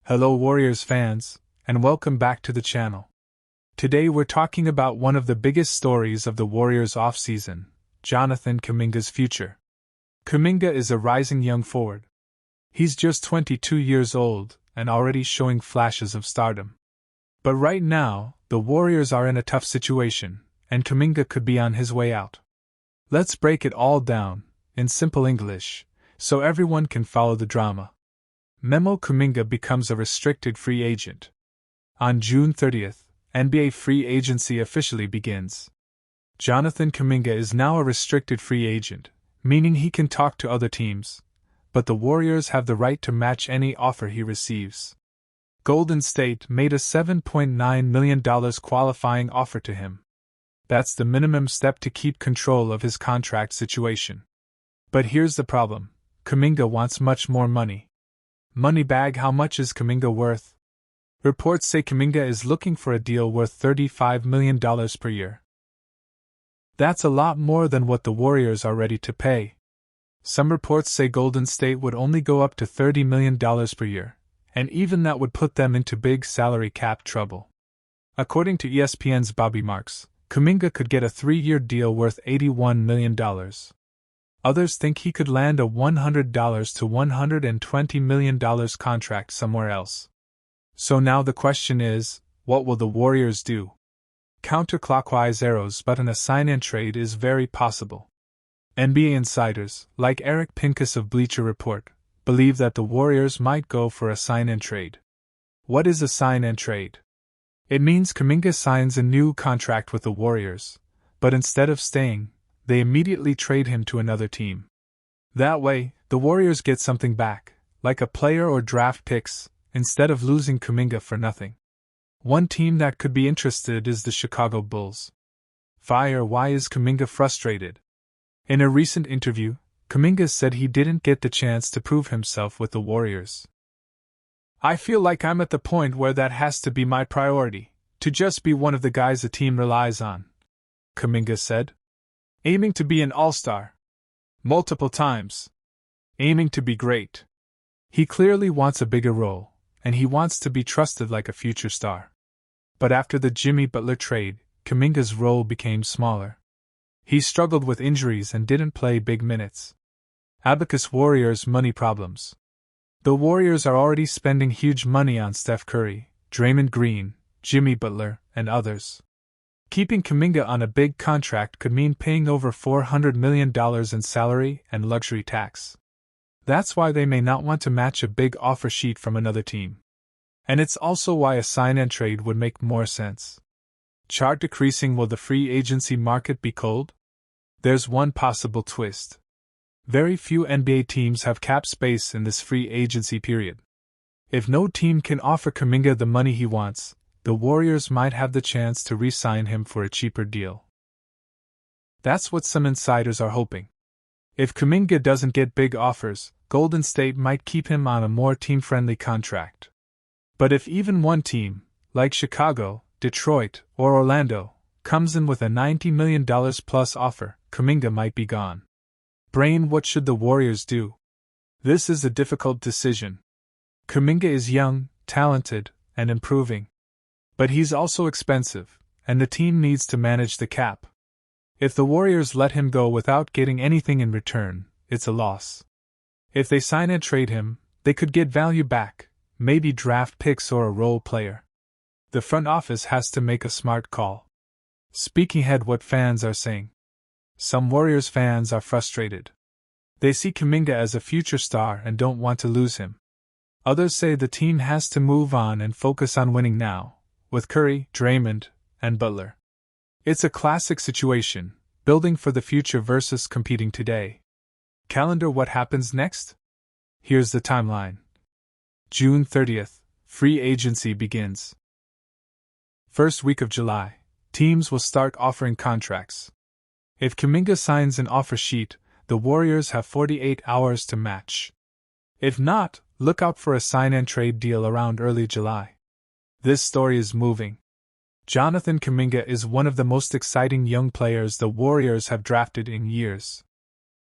Hello Warriors fans, and welcome back to the channel. Today we're talking about one of the biggest stories of the Warriors offseason, Jonathan Kuminga's future. Kuminga is a rising young forward. He's just 22 years old and already showing flashes of stardom. But right now, the Warriors are in a tough situation, and Kuminga could be on his way out. Let's break it all down, in simple English, so everyone can follow the drama. Memo: Kuminga becomes a restricted free agent. On June 30th, NBA free agency officially begins. Jonathan Kuminga is now a restricted free agent, meaning he can talk to other teams, but the Warriors have the right to match any offer he receives. Golden State made a $7.9 million qualifying offer to him. That's the minimum step to keep control of his contract situation. But here's the problem: Kuminga wants much more money. Moneybag: how much is Kuminga worth? Reports say Kuminga is looking for a deal worth $35 million per year. That's a lot more than what the Warriors are ready to pay. Some reports say Golden State would only go up to $30 million per year, and even that would put them into big salary cap trouble. According to ESPN's Bobby Marks, Kuminga could get a 3-year deal worth $81 million. Others think he could land a $100 to $120 million contract somewhere else. So now the question is, what will the Warriors do? Counterclockwise arrows, but a sign-and trade is very possible. NBA insiders, like Eric Pincus of Bleacher Report, believe that the Warriors might go for a sign-and trade. What is a sign-and trade? It means Kuminga signs a new contract with the Warriors, but instead of staying, they immediately trade him to another team. That way, the Warriors get something back, like a player or draft picks, instead of losing Kuminga for nothing. One team that could be interested is the Chicago Bulls. Fire: why is Kuminga frustrated? In a recent interview, Kuminga said he didn't get the chance to prove himself with the Warriors. "I feel like I'm at the point where that has to be my priority, to just be one of the guys the team relies on," Kuminga said. "Aiming to be an all-star. Multiple times. Aiming to be great." He clearly wants a bigger role, and he wants to be trusted like a future star. But after the Jimmy Butler trade, Kuminga's role became smaller. He struggled with injuries and didn't play big minutes. Abacus: Warriors' money problems. The Warriors are already spending huge money on Steph Curry, Draymond Green, Jimmy Butler, and others. Keeping Kuminga on a big contract could mean paying over $400 million in salary and luxury tax. That's why they may not want to match a big offer sheet from another team. And it's also why a sign-and-trade would make more sense. Chart decreasing: will the free agency market be cold? There's one possible twist. Very few NBA teams have cap space in this free agency period. If no team can offer Kuminga the money he wants, the Warriors might have the chance to re-sign him for a cheaper deal. That's what some insiders are hoping. If Kuminga doesn't get big offers, Golden State might keep him on a more team-friendly contract. But if even one team, like Chicago, Detroit, or Orlando, comes in with a $90 million plus offer, Kuminga might be gone. Brain: what should the Warriors do? This is a difficult decision. Kuminga is young, talented, and improving. But he's also expensive, and the team needs to manage the cap. If the Warriors let him go without getting anything in return, it's a loss. If they sign and trade him, they could get value back, maybe draft picks or a role player. The front office has to make a smart call. Speaking ahead: what fans are saying. Some Warriors fans are frustrated. They see Kuminga as a future star and don't want to lose him. Others say the team has to move on and focus on winning now, with Curry, Draymond, and Butler. It's a classic situation, building for the future versus competing today. Calendar: what happens next? Here's the timeline. June 30th, free agency begins. First week of July, teams will start offering contracts. If Kuminga signs an offer sheet, the Warriors have 48 hours to match. If not, look out for a sign-and-trade deal around early July. This story is moving. Jonathan Kuminga is one of the most exciting young players the Warriors have drafted in years.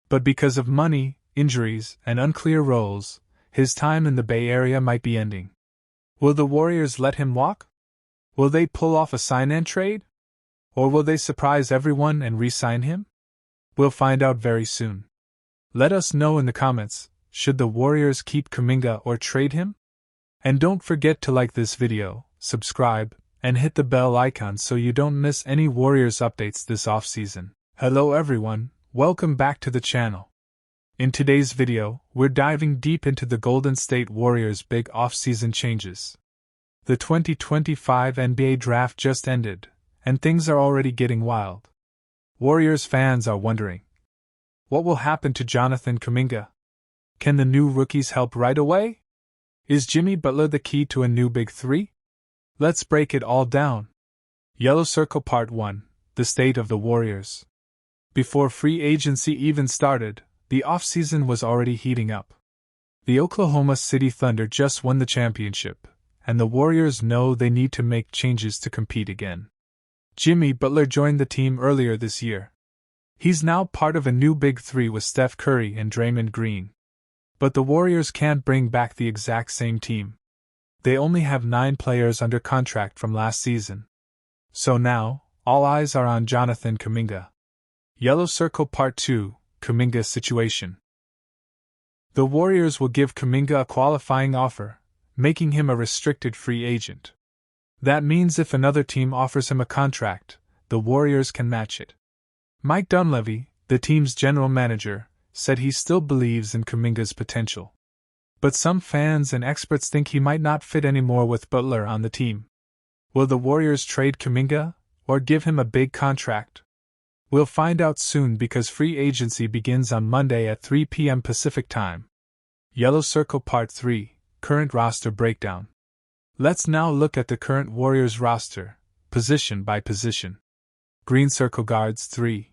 But because of money, injuries, and unclear roles, his time in the Bay Area might be ending. Will the Warriors let him walk? Will they pull off a sign-and trade? Or will they surprise everyone and re-sign him? We'll find out very soon. Let us know in the comments, should the Warriors keep Kuminga or trade him? And don't forget to like this video, subscribe, and hit the bell icon so you don't miss any Warriors updates this offseason. Hello everyone, welcome back to the channel. In today's video, we're diving deep into the Golden State Warriors' big offseason changes. The 2025 NBA draft just ended, and things are already getting wild. Warriors fans are wondering, what will happen to Jonathan Kuminga? Can the new rookies help right away? Is Jimmy Butler the key to a new Big Three? Let's break it all down. Yellow Circle Part 1, The State of the Warriors. Before free agency even started, the offseason was already heating up. The Oklahoma City Thunder just won the championship, and the Warriors know they need to make changes to compete again. Jimmy Butler joined the team earlier this year. He's now part of a new Big Three with Steph Curry and Draymond Green. But the Warriors can't bring back the exact same team. They only have 9 players under contract from last season. So now, all eyes are on Jonathan Kuminga. Yellow Circle Part 2, Kuminga's situation. The Warriors will give Kuminga a qualifying offer, making him a restricted free agent. That means if another team offers him a contract, the Warriors can match it. Mike Dunleavy, the team's general manager, said he still believes in Kuminga's potential. But some fans and experts think he might not fit anymore with Butler on the team. Will the Warriors trade Kuminga, or give him a big contract? We'll find out soon because free agency begins on Monday at 3 p.m. Pacific Time. Yellow Circle Part 3, Current Roster Breakdown. Let's now look at the current Warriors roster, position by position. Green Circle Guards 3.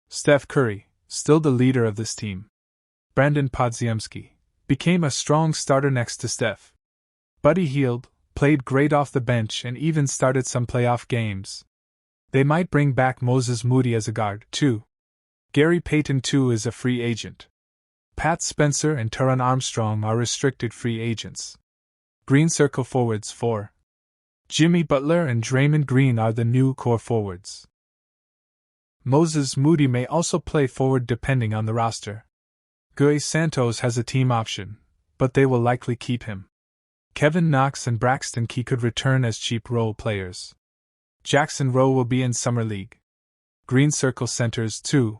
Steph Curry, still the leader of this team. Brandon Podziemski became a strong starter next to Steph. Buddy Hield played great off the bench and even started some playoff games. They might bring back Moses Moody as a guard, too. Gary Payton, too, is a free agent. Pat Spencer and Taron Armstrong are restricted free agents. Green Circle Forwards 4. Jimmy Butler and Draymond Green are the new core forwards. Moses Moody may also play forward depending on the roster. Guy Santos has a team option, but they will likely keep him. Kevin Knox and Braxton Key could return as cheap role players. Jackson Rowe will be in Summer League. Green Circle Centers 2.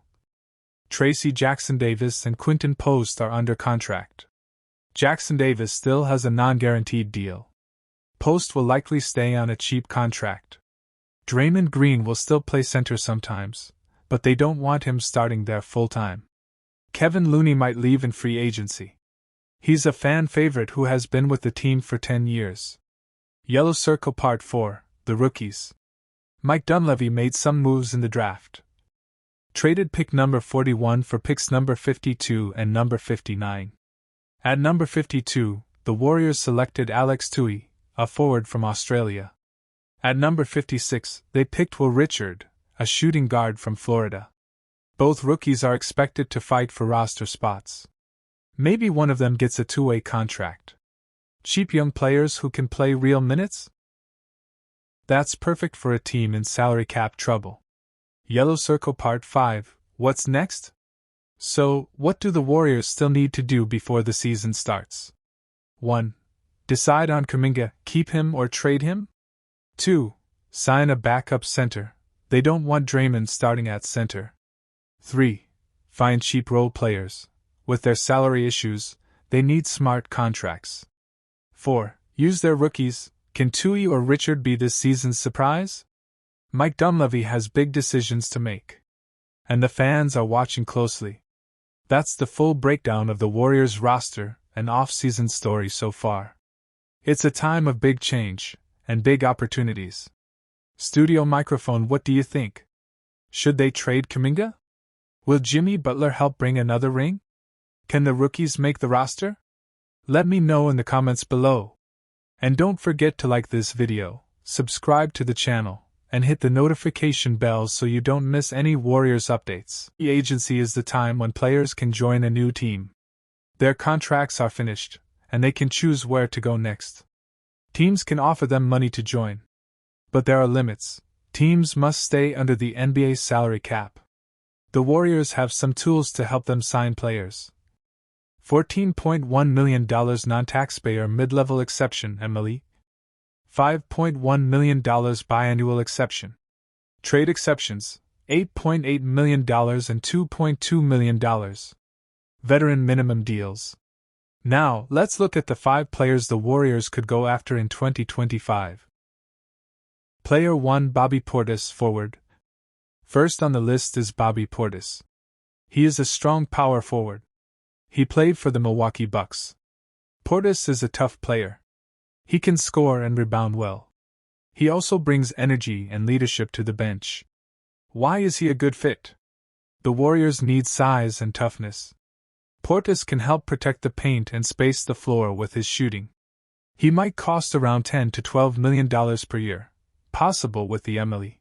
Tracy Jackson Davis and Quinton Post are under contract. Jackson Davis still has a non-guaranteed deal. Post will likely stay on a cheap contract. Draymond Green will still play center sometimes, but they don't want him starting there full-time. Kevin Looney might leave in free agency. He's a fan favorite who has been with the team for 10 years. Yellow Circle Part 4, The Rookies. Mike Dunleavy made some moves in the draft. Traded pick number 41 for picks number 52 and number 59. At number 52, the Warriors selected Alex Tui, a forward from Australia. At number 56, they picked Will Richard, a shooting guard from Florida. Both rookies are expected to fight for roster spots. Maybe one of them gets a two-way contract. Cheap young players who can play real minutes? That's perfect for a team in salary cap trouble. Yellow Circle Part 5, What's next? So, what do the Warriors still need to do before the season starts? 1. Decide on Kuminga, keep him or trade him? 2. Sign a backup center. They don't want Draymond starting at center. 3. Find cheap role players. With their salary issues, they need smart contracts. 4. Use their rookies. Can Tui or Richard be this season's surprise? Mike Dunleavy has big decisions to make. And the fans are watching closely. That's the full breakdown of the Warriors roster and off-season story so far. It's a time of big change and big opportunities. Studio Microphone, what do you think? Should they trade Kuminga? Will Jimmy Butler help bring another ring? Can the rookies make the roster? Let me know in the comments below. And don't forget to like this video, subscribe to the channel, and hit the notification bell so you don't miss any Warriors updates. Free agency is the time when players can join a new team. Their contracts are finished, and they can choose where to go next. Teams can offer them money to join. But there are limits. Teams must stay under the NBA's salary cap. The Warriors have some tools to help them sign players. $14.1 million non-taxpayer mid-level exception MLE. $5.1 million biannual exception. Trade exceptions, $8.8 million and $2.2 million. Veteran minimum deals. Now, let's look at the 5 players the Warriors could go after in 2025. Player 1 Bobby Portis, forward. First on the list is Bobby Portis. He is a strong power forward. He played for the Milwaukee Bucks. Portis is a tough player. He can score and rebound well. He also brings energy and leadership to the bench. Why is he a good fit? The Warriors need size and toughness. Portis can help protect the paint and space the floor with his shooting. He might cost around $10 to $12 million per year, possible with the MLE.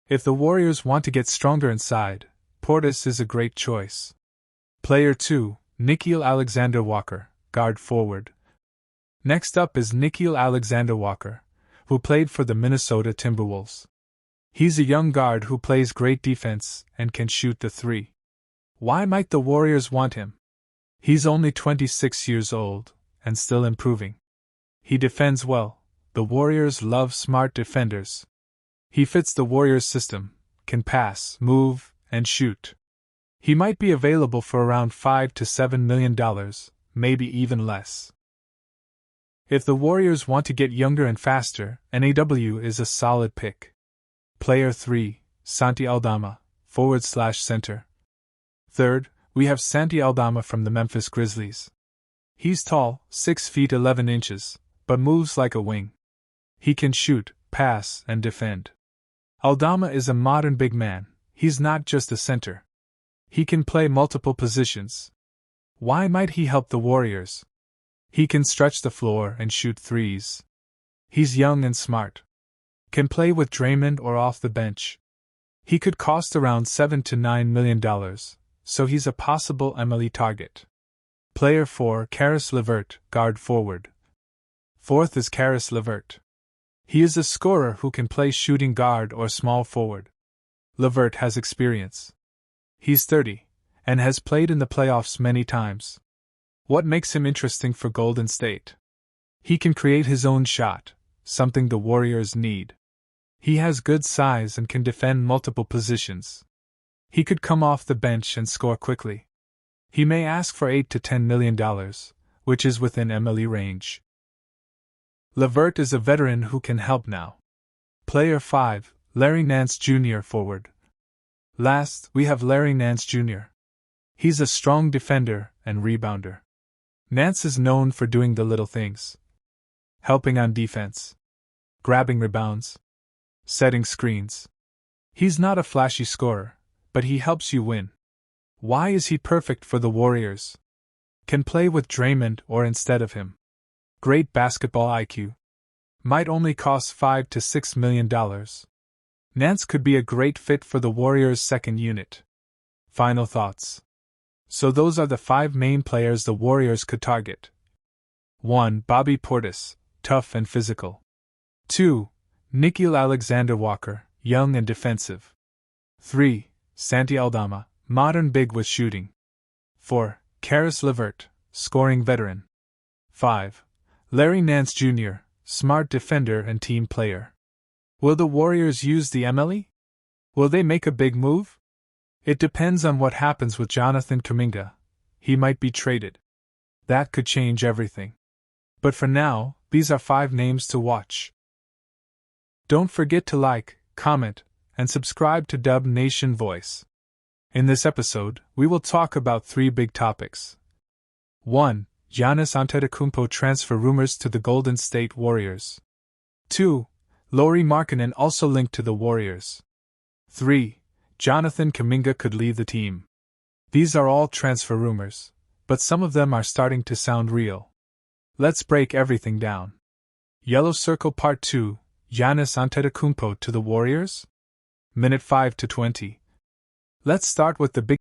If the Warriors want to get stronger inside, Portis is a great choice. Player 2, Nickeil Alexander-Walker, guard forward. Next up is Nickeil Alexander-Walker, who played for the Minnesota Timberwolves. He's a young guard who plays great defense and can shoot the three. Why might the Warriors want him? He's only 26 years old, and still improving. He defends well. The Warriors love smart defenders. He fits the Warriors' system, can pass, move, and shoot. He might be available for around $5 to $7 million, maybe even less. If the Warriors want to get younger and faster, NAW is a solid pick. Player 3, Santi Aldama, forward/center. Third, we have Santi Aldama from the Memphis Grizzlies. He's tall, 6 feet 11 inches, but moves like a wing. He can shoot, pass, and defend. Aldama is a modern big man. He's not just a center. He can play multiple positions. Why might he help the Warriors? He can stretch the floor and shoot threes. He's young and smart. Can play with Draymond or off the bench. He could cost around $7 to $9 million, so he's a possible MLE target. Player 4 Caris LeVert, guard forward. Fourth is Caris LeVert. He is a scorer who can play shooting guard or small forward. LeVert has experience. He's 30, and has played in the playoffs many times. What makes him interesting for Golden State? He can create his own shot, something the Warriors need. He has good size and can defend multiple positions. He could come off the bench and score quickly. He may ask for $8 to $10 million, which is within MLE range. LeVert is a veteran who can help now. Player 5, Larry Nance Jr. forward. Last, we have Larry Nance Jr. He's a strong defender and rebounder. Nance is known for doing the little things. Helping on defense. Grabbing rebounds. Setting screens. He's not a flashy scorer, but he helps you win. Why is he perfect for the Warriors? Can play with Draymond or instead of him. Great basketball IQ. Might only cost $5 to $6 million. Nance could be a great fit for the Warriors' second unit. Final thoughts. So those are the 5 main players the Warriors could target. 1. Bobby Portis, tough and physical. 2. Nickeil Alexander-Walker, young and defensive. 3. Santi Aldama, modern big with shooting. 4. Caris LeVert, scoring veteran. 5. Larry Nance Jr., smart defender and team player. Will the Warriors use the MLE? Will they make a big move? It depends on what happens with Jonathan Kuminga. He might be traded. That could change everything. But for now, these are 5 names to watch. Don't forget to like, comment, and subscribe to Dub Nation Voice. In this episode, we will talk about 3 big topics. 1. Giannis Antetokounmpo transfer rumors to the Golden State Warriors. 2. Lauri Markkanen also linked to the Warriors. 3. Jonathan Kuminga could leave the team. These are all transfer rumors, but some of them are starting to sound real. Let's break everything down. Yellow Circle Part 2, Giannis Antetokounmpo to the Warriors? Minute 5 to 20. Let's start with the big